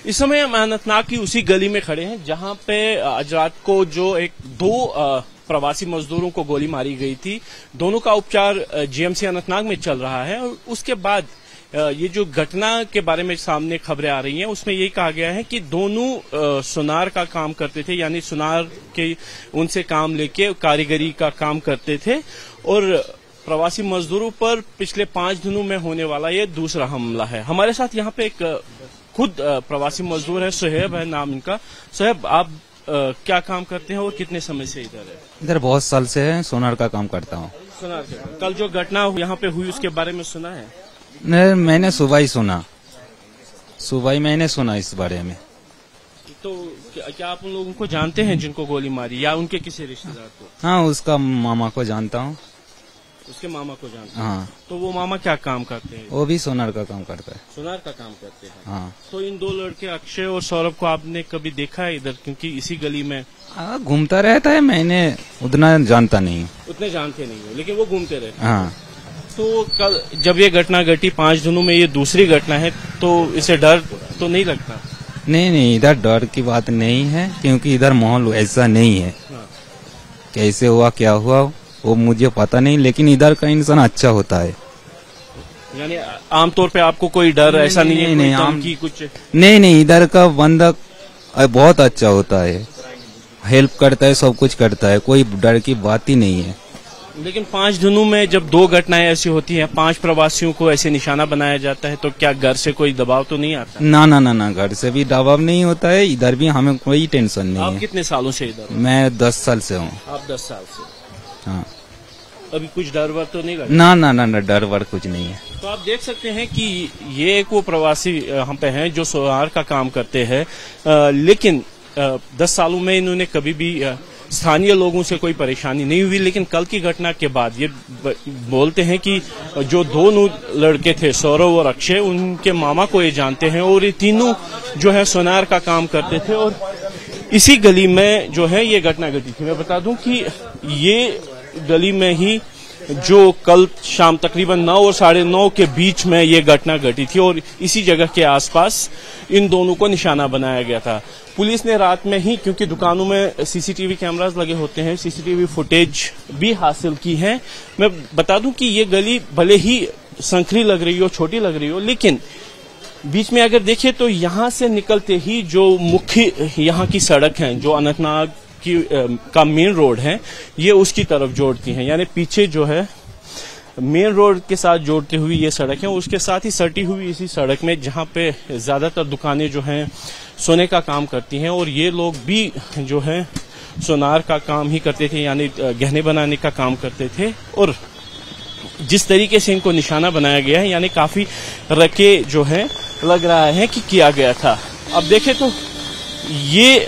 इस समय हम अनंतनाग की उसी गली में खड़े हैं जहां पे आज रात को जो दो प्रवासी मजदूरों को गोली मारी गई थी, दोनों का उपचार जीएमसी अनंतनाग में चल रहा है। और उसके बाद ये जो घटना के बारे में सामने खबरें आ रही हैं, उसमें यही कहा गया है कि दोनों सुनार का काम करते थे, यानी सुनार के उनसे काम लेके कारीगरी का काम करते थे। और प्रवासी मजदूरों पर पिछले 5 दिनों में होने वाला ये दूसरा हमला है। हमारे साथ यहाँ पे एक खुद प्रवासी मजदूर है, सुहेब है नाम इनका। सुहेब, आप क्या काम करते हैं और कितने समय से इधर है? इधर बहुत साल से है, सोनार का काम करता हूँ। सुनार का। कल जो घटना यहाँ पे हुई उसके बारे में सुना है? नहीं, मैंने सुबह ही सुना, सुबह ही मैंने सुना इस बारे में। तो क्या आप उन लोगों को जानते हैं जिनको गोली मारी, या उनके किसी रिश्तेदार को? हाँ, उसका मामा को जानता हूँ। उसके मामा को जानते हैं? हाँ। तो वो मामा क्या काम करते हैं? वो भी सोनार का काम करता है। सोनार का काम करते हैं। हाँ। तो इन दो लड़के अक्षय और सौरभ को आपने कभी देखा है इधर? क्योंकि इसी गली में घूमता रहता है, मैंने उतना जानता नहीं। उतने जानते नहीं हो, लेकिन वो घूमते रहते हैं। हाँ। तो कल जब ये घटना घटी 5 दिनों में, ये दूसरी घटना है, तो इसे डर तो नहीं लगता? नहीं, इधर डर की बात नहीं है, क्योंकि इधर माहौल ऐसा नहीं है। हाँ। कैसे हुआ, क्या हुआ, वो मुझे पता नहीं, लेकिन इधर का इंसान अच्छा होता है। यानी आमतौर पे आपको कोई डर ऐसा नहीं है? नहीं, आम की कुछ नहीं, इधर का बंदा बहुत अच्छा होता है, हेल्प करता है, सब कुछ करता है, कोई डर की बात ही नहीं है। लेकिन 5 दिनों में जब 2 घटनाएं ऐसी होती हैं, 5 प्रवासियों को ऐसे निशाना बनाया जाता है, तो क्या घर से कोई दबाव तो नहीं आता? ना, घर से भी दबाव नहीं होता है, इधर भी हमें कोई टेंशन नहीं है। आप कितने सालों से इधर? मैं 10 साल से हूँ। आप 10 साल से? हाँ। अभी कुछ डर वर तो नहीं लगता? ना, डर वर कुछ नहीं है। तो आप देख सकते हैं कि ये एक वो प्रवासी हम पे हैं जो सोनार का काम करते हैं, लेकिन 10 सालों में इन्होंने कभी भी स्थानीय लोगों से कोई परेशानी नहीं हुई। लेकिन कल की घटना के बाद ये बोलते हैं कि जो 2 लड़के थे, सौरभ और अक्षय, उनके मामा को ये जानते हैं, और ये तीनों जो है सोनार का काम करते थे। और इसी गली में जो है ये घटना घटी थी। मैं बता दूं कि ये गली में ही जो कल शाम तकरीबन 9 और 9:30 के बीच में ये घटना घटी थी, और इसी जगह के आसपास इन दोनों को निशाना बनाया गया था। पुलिस ने रात में ही, क्योंकि दुकानों में सीसीटीवी कैमरास लगे होते हैं, सीसीटीवी फुटेज भी हासिल की है। मैं बता दूं कि ये गली भले ही संकरी लग रही हो, छोटी लग रही हो, लेकिन बीच में अगर देखें तो यहाँ से निकलते ही जो मुख्य यहाँ की सड़क है, जो अनंतनाग का मेन रोड है, ये उसकी तरफ जोड़ती हैं। यानी पीछे जो है मेन रोड के साथ जोड़ते हुए ये सड़क है, उसके साथ ही सटी हुई इसी सड़क में जहां पे ज्यादातर दुकानें जो हैं सोने का काम करती हैं, और ये लोग भी जो है सोनार का काम ही करते थे, यानी गहने बनाने का काम करते थे। और जिस तरीके से इनको निशाना बनाया गया है, यानी काफी रके जो है लग रहा है कि किया गया था। अब देखें तो ये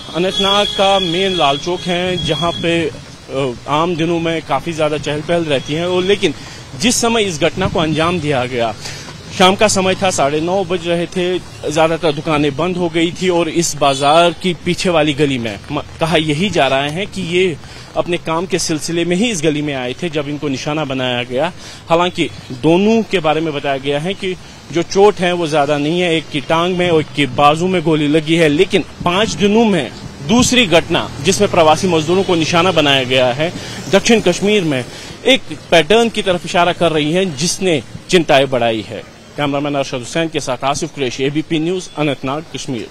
अनंतनाग का मेन लाल चौक है, जहां पे आम दिनों में काफी ज्यादा चहल पहल रहती है। और लेकिन जिस समय इस घटना को अंजाम दिया गया, शाम का समय था, 9:30 बज रहे थे, ज्यादातर दुकानें बंद हो गई थी, और इस बाजार की पीछे वाली गली में कहा यही जा रहा है कि ये अपने काम के सिलसिले में ही इस गली में आए थे जब इनको निशाना बनाया गया। हालांकि दोनों के बारे में बताया गया है कि जो चोट है वो ज्यादा नहीं है, एक की टांग में और एक की बाजू में गोली लगी है। लेकिन 5 दिनों में दूसरी घटना जिसमें प्रवासी मजदूरों को निशाना बनाया गया है, दक्षिण कश्मीर में एक पैटर्न की तरफ इशारा कर रही है, जिसने चिंताएं बढ़ाई है। कैमरामैन अरशद हुसैन के साथ आसिफ कुरैशी, एबीपी न्यूज, अनंतनाग, कश्मीर।